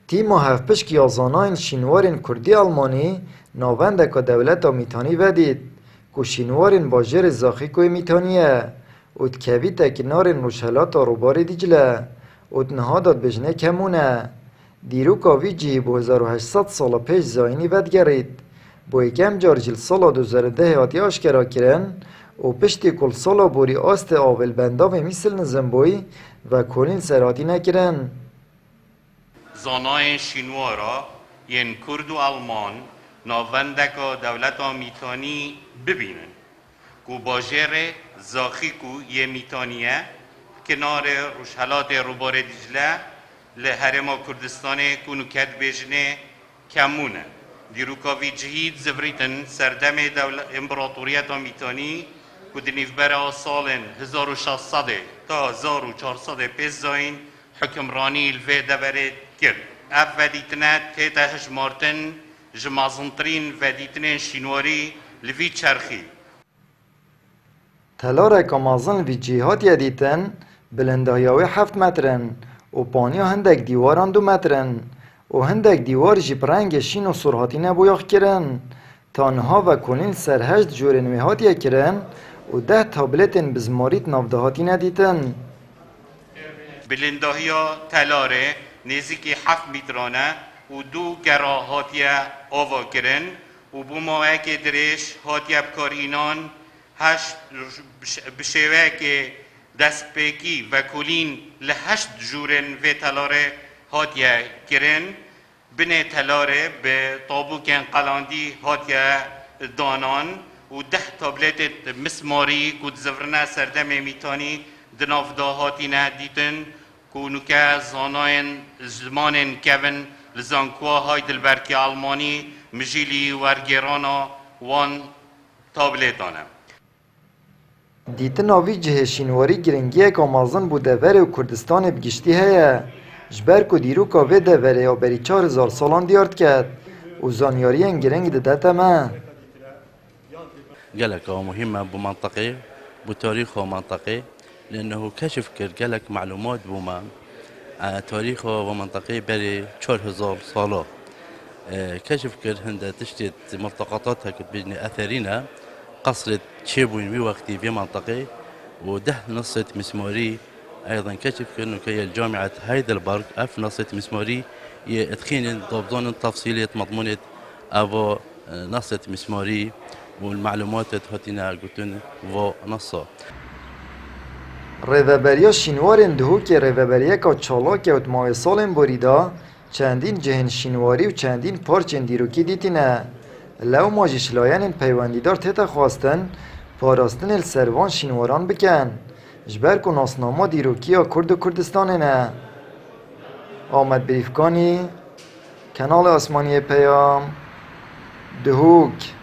تیما هفپشکی آزاناین شینوارین کردی آلمانی ناونده که دولت میتانی ودید که شینوارین باجر زاخی که میتانیه او تکوی تکنارین روشهلات روبار دیجله او تنها داد بجنه کمونه دیرو کاوی جی بو 1800 سال پیش زاینی ودگرید بو یکم جار جل سال 2010 هاتی آشکرا کرن و پشتی کل سالا بوری آست آول بنداوی مثل نزم بوی و کلین سراتی نکرن زانای شینوارا ین کرد و آلمان ناونده که دولت میتانی ببینن که باجر زاخی که یه میتانیه کنار روشهلات روبار دیجله لحرم کردستان کنو کد بجنه کمونه دیروکاوی جهید زبریتن سردم امپراتوریت میتانی که دنیفبر سال 1600 تا 1400 پیش زاین حکمرانی الوی دبرد کرد. اف ودیتنه تیتا هجمارتن جمازنترین ودیتنه شینواری لوی چرخی. تلاره کامازن وی جهات یدیتن بلندهیاوی 7 مترن و پانیا هندک دیواران 2 مترن و هندک دیوار جی پرنگ شین و سرحاتی نبویاخ کرن تانها و کنین سر 8 جورن ویهاتی کرن و 10 تابلتن بزماریت نافدهاتی ندیتن بلندهیا تلاره نزدیکی 7 مترانه و 2 گراهاتی آوا کرن و بوماوه که درش هاتی بکارینان 8 بشوه که دست پیکی و کلین لهشت جورن و تلاره هاتیه کرن بنه تلاره به طابوکن قلاندی هاتیه دانان و 10 تابلت مسماری کود زورنه سردم میتانی دنافده هاتی نه دیتن کونو که زاناین زمانن کون لزانکوا های دلبرکی آلمانی مجیلی ورگرانا وان تابلتانه دیتن آوی جه شینواری گرنگیه که آمازن بوده وره و کردستان بگشتی هیه جبر که دیرو که ویده وره یا بری 4000 سالان دیارد کرد و زانیاری این گرنگ ده تمه قالك هو مهمة بمنطقة بتاريخه منطقي لأنه كشف قالك معلومات بما تاريخه ومنطقي بري 4000 صالة كشف هند تشتت ملتقطاتها بين أثرنا قصر تشيبوين في وقتي في منطقة وده نصة مسماري أيضا كشف إنه كي الجامعة هايدلبرغ أف نصة مسماري يتخين ضبطون تفصيلية مضمونة أبو نصة مسماري والمعلومات هاتينا قلتون و نصا ریوبریا شینوارین دهو که ریوبریا که چالاک اوت ماه سالن بریدا چندین جهن شینواری و چندین پارچن دیروکی دیتینه لو ماجش لاین پیوندیدار تیتا خواستن پاراستن السروان شینواران بکن جبر کن اسناما دیروکی یا کرد و کردستانه نه آمد بریفکانی کانال آسمانی پیام دهوک